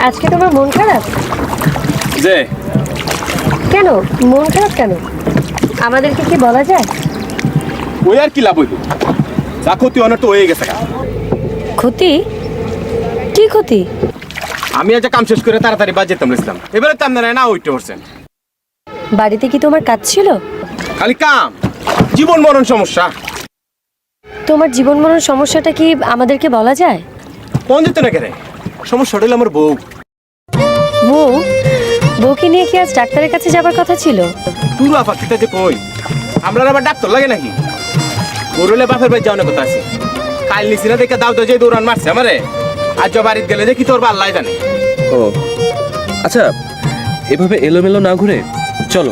আজকে তোমার মন খারাপ? যে কেন মন খারাপ কেন? আমাদেরকে কি বলা যায়? ওই আর কি লাভ হইব, যা ক্ষতি অনেক তো হয়ে গেছে। ক্ষতি? কি ক্ষতি? আমি আজ কাম শেষ করে তাড়াতাড়ি বাজ যেতাম ইসলাম, এবারে তো আপনারা না উঠতে পারছেন। বাড়িতে কি তোমার কাজ ছিল? খালি কাম, জীবন মরণ সমস্যা। তোমার জীবন মরণ সমস্যাটা কি আমাদেরকে বলা যায়? কোন যেত না কেন, সমস্যা হলো আমার বউ। বউ? বউকে নিয়ে কি আজ ডাক্তারের কাছে যাবার কথা ছিল? পুরো আপাতত যে কই আমরা আবার ডাক্তার লাগে নাকি? গরুলে বাপের বাড়ি যাওয়ার কথা আছে। কাল নিছি না দেখে দাও তো যে দৌড়ান মারছে আমারে। আজ বাড়িতে গেলে দেখি তোর আল্লাহ জানে। ও আচ্ছা, এভাবে এলোমেলো না ঘুরে চলো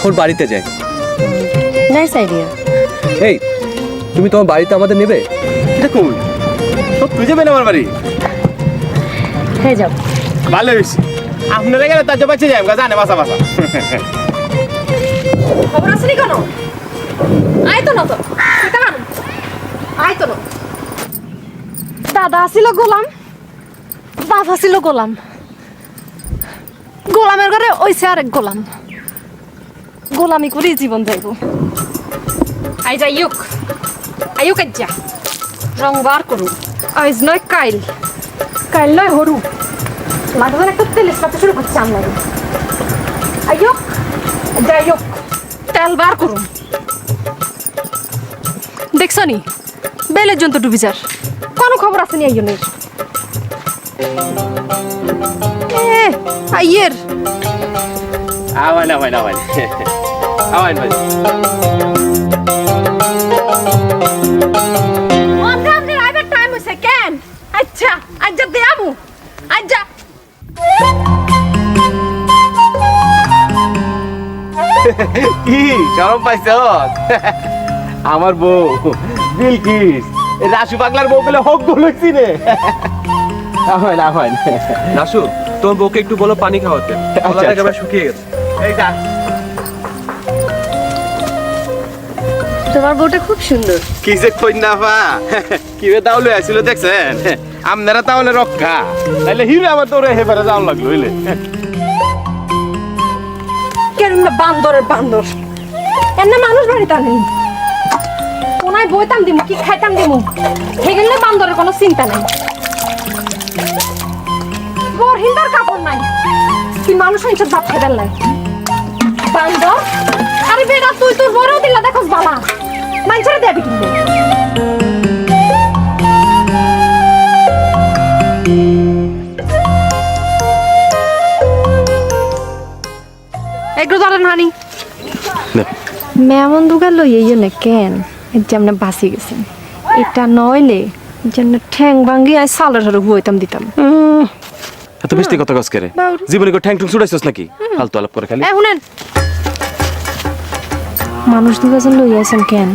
ওর বাড়িতে যাই। Nice idea. এই, তুমি তোমার বাড়িতে আমাদের নেবে? এটা কই সব তুই যাবেন আমার বাড়ি? হ্যাঁ যাও। ভালো হয়েছে, আপনারা গেলে তার বাঁচে যাই জানে বাসা বাসা। খবর আছে নি কোনো? আয় তো না তো কেমন আয় তো না। দাদা আসিল গোলাম, বাপ আসিল গোলাম, গোলামের ঘরে ওইসে আরেক গোলাম। গোলামি করে জীবন যাইব। আই যাইউক আইউক আজ্জা রং বার করু। আজ নয় কাইল, কাইল নয় হরু। লাগবে একটা তেল ইস্পাতে শুরু করছে আমরা। আইউক যাইউক তেল বার করুন। দেখছো নি বেলের জন্তু ডুবি যার কোনো খবর আছে নি আইনের? আইয়ের আওয়ান আওয়ান আওয়ান আওয়ান ভাই। আমরা আমাদের আইবার টাইম হইছে কেন? আচ্ছা আজ্জা দে আমু আজ্জা। কি শরম পাইছ? আমার বউ বিলকিস, রাসু পাগলার বউ বলে হোক বলেছি রে। আওয়ান আওয়ান। নাসু, তোমার বউকে একটু বলো পানি খাওয়াতে, গলাটা একেবারে শুকিয়ে গেছে। এই যা। তোমার বউটা খুব সুন্দর। কি যে কই না পা, কি বে দাউলে আসিল দেখছেন? আপনারা তাহলে রক্ষা, তাহলে হিরো আমার তোরে হেবারে যাওয়া লাগলো হইলে। কেন বান্দরের বান্দর এনে মানুষ বাড়িতে আনেন। কোনায় বইতাম দিমু কি খাইতাম দিমু হেগেলে বান্দরের কোনো চিন্তা নাই। বর হিন্দার কাপড় নাই কি মানুষ হইছে বাপ খেদার নাই। বান্দর আরে বেটা তুই তোর বড়ও দিলা দেখোস বাবা মাইছরে দেবি কিন্তু। এগুলো ধরেন হানি মেমন দুগাল লইয়ে না কেন যেমন বাসি গেছেন। এটা নইলে যেমন ঠ্যাং ভাঙ্গি আর সালের হারে বইতাম দিতাম। এত বেশি কথা কস করে জীবনে কো ঠ্যাং ঠুং ছুড়াইছস নাকি? ফালতু আলাপ করে খালি। শুনেন মানুষ দুগাজন লই আছেন কেন?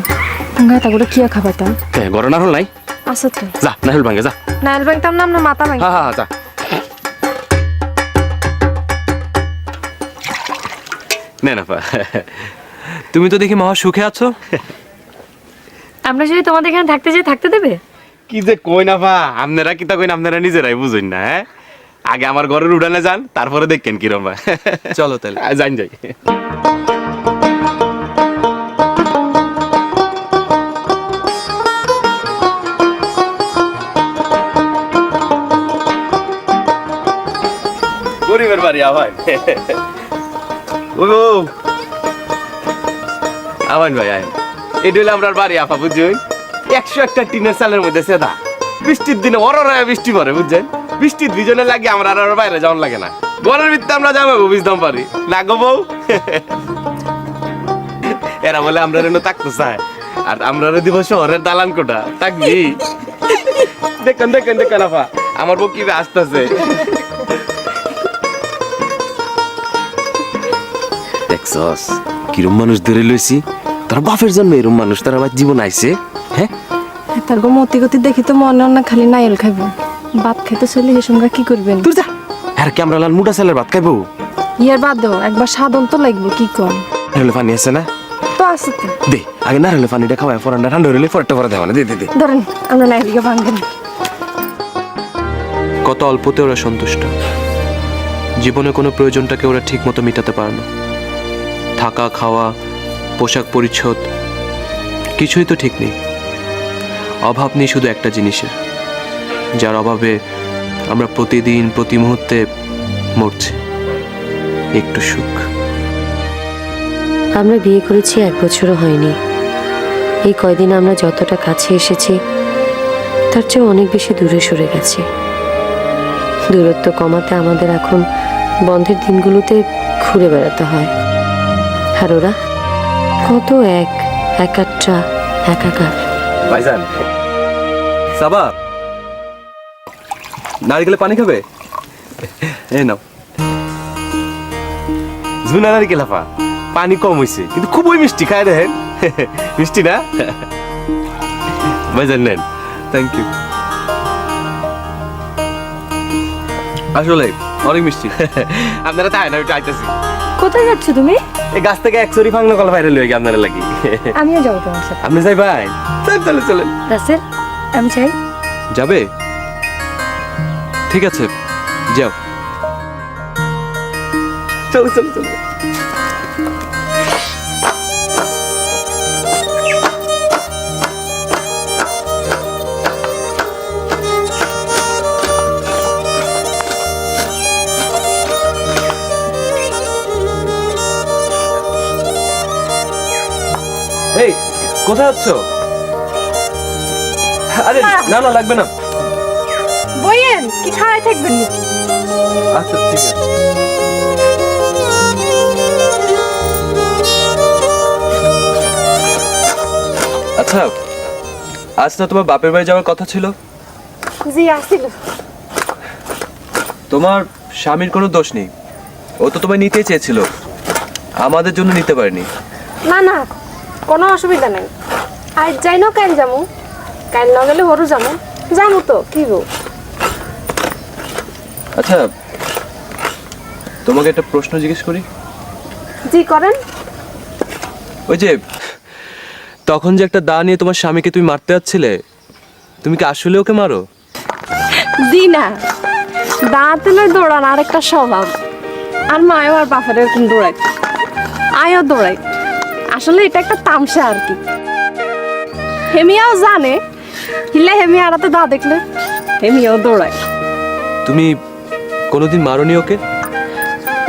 গাতা করে কি খাবাইতাম? কে গরনা হল নাই? আছে তো যা নাহল ভাঙ্গে যা। নাইল ভাঙতাম না আপনার মাথা ভাঙ। হ্যাঁ হ্যাঁ যা। নে না পা, তুমি তো দেখি মহা সুখে আছো। আমরা যদি তোমাদের এখানে থাকতে চাই থাকতে দেবে? কি যে কই না পা, আপনারা কি তা কইন আপনারা নিজেরাই বুঝুন না। হ্যাঁ আগে আমার ঘরের উড়ানে যান, তারপরে দেখেন কিরম। চলো তাহলে যাই যাই। গরিবের বাড়ি আবার ও আমান ভাই আয়, এটা হলো আমরা বাড়ি আপা বুঝছেন। 101টা টিনের চালের মধ্যে সেদা, বৃষ্টির দিনে অররায় বৃষ্টি পড়ে বুঝছেন। বৃষ্টির ভিজনে লাগে আমরা আর বাইরে যাওয়ার লাগে না, ঘরের ভিতরে আমরা যাবো বুঝতাম পারি না গো বউ। এরা বলে আমরা রেনো থাকতে চায় আর আমরা দিব শহরের দালান কোটা থাকবি। দেখেন দেখেন দেখেন আপা আমার বউ কি আসতেছে। দেখছস কিরম মানুষ ধরে লইছি, তার বাপের জন্ম এরম মানুষ তার আবার জীবন আইছে। হ্যাঁ তার গো মতি গতি দেখি তো মনে না খালি নাইল খাইব। ভাত খাইতে চলে এ সঙ্গে কি করবেন? তুই যা, আর ক্যামেরা লাল মুটা চালের ভাত খাইবো। ইয়ার বাদ দাও একবার সাধন তো লাগবে কি কর। নাহলে পানি আছে না? তো আছে তো দে আগে না হলে পানিটা খাওয়াই ফরানটা ঠান্ডা হলে ফরটা ফরা দেওয়া না। দে দে দে ধরেন আমরা নাইলকে ভাঙবেন। কত অল্পতে ওরা সন্তুষ্ট। জীবনে কোনো প্রয়োজনটাকে ওরা ঠিক মতো মেটাতে পারে না। থাকা, খাওয়া, পোশাক পরিচ্ছদ কিছুই তো ঠিক নেই। অভাব নেই শুধু একটা জিনিসের, যার অভাবে আমরা প্রতিদিন প্রতি মুহূর্তে মরছি, একটু সুখ। আমরা বিয়ে করেছি 1 বছরও হয়নি। এই কয়দিন আমরা যতটা কাছে এসেছি তার চেয়ে অনেক বেশি দূরে সরে গেছি। দূরত্ব কমাতে আমাদের এখন বন্ধের দিনগুলোতে ঘুরে বেড়াতে হয়। আর ওরা কত একাট্টা একাকার। ভাইজান, সাবা নারকেলে পানি খাবে? এই নাও। ঝুনা নারিকেল আপা, পানি কম হয়েছে কিন্তু খুবই মিষ্টি, খায় দেখেন। মিষ্টি না ভাইজান? নেন। Thank you. আসলে অনেক মিষ্টি। আপনারা তাই না, ওইটা আইতেছি। কোথায় যাচ্ছ তুমি? এই গাছ থেকে 1 চুরি ফাংনা কলা ভাইরাল হয়ে গিয়ে আপনারা লাগি। আমিও যাবো তোমার সাথে। আপনি যাই ভাই? চলে চলেন। রাসেল, আমি চাই। যাবে? ঠিক আছে, যাও। চলো চলো চলো। এই, কোথায় যাচ্ছ? আরে না না, লাগবে না। বইয়েন কি খাড়াই থাকবেন নাকি? আচ্ছা ঠিক আছে। আচ্ছা, আজ না তোমার বাপের বাড়ি যাওয়ার কথা ছিল? জি আসছিল। তোমার স্বামীর কোনো দোষ নেই, ও তো তোমায় নিতেই চেয়েছিল, আমাদের জন্য নিতে পারেনি। না না, কোনো অসুবিধা নাই। আজ যাই না, কাল যাবো। কাল না গেলে হরু যাবো। যাবো তো, কি গো? আচ্ছা, তোমাকে একটা প্রশ্ন জিজ্ঞেস করি? জি করেন। ওই যে তখন যে একটা দা নিয়ে তোমার স্বামীকে তুমি মারতে যাচ্ছিলে, তুমি কি আসলে ওকে মারো? জি না, দাঁত লয় দৌড়ান আর একটা স্বভাব। আর মায়ও আর বাপের এরকম দৌড়ায়, আয়ও দৌড়ায়। আসলে এটা একটা তামসা আর কি। হেমিয়াও জানে, হিলে হেমিয়া আড়াতে দা দেখলে হেমিয়াও দৌড়ায়। তুমি কোনোদিন মারোনি ওকে?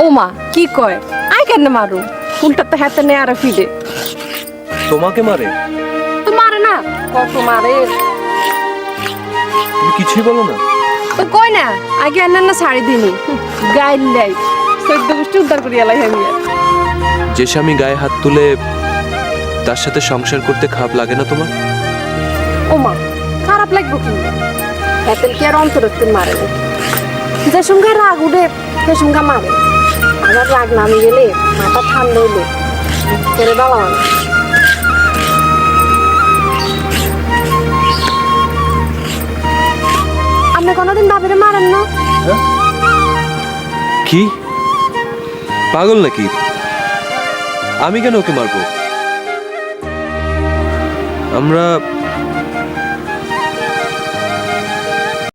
ও মা, কি কয়? আই কেন মারু? উল্টাতে হাতে নেই আর ফিরে। তোমাকে মারে? তো মারে না, কত মারে। তুমি কিছুই বলো না? তো কই না, আগে আন্না না শাড়ি দিনি গাইল লাই 14 গোষ্ঠী উদ্ধার করিয়া লাই হেমিয়া। যে স্বামী গায়ে হাত তুলে তার সাথে সংসার করতে খারাপ লাগে না তোমার? ও মা, খারাপ লাগবে কি? হেতেন কি আর অন্তরত্ব মারে না? যে সঙ্গে রাগ উঠে সে সঙ্গে মারে। আবার রাগ নামে গেলে মাথা ঠান্ডা হইলে করে বাবা মানে। আপনি কোনোদিন বাপেরে মারেন না? কি পাগল নাকি? আমি কেন ওকে মারবো? আমরা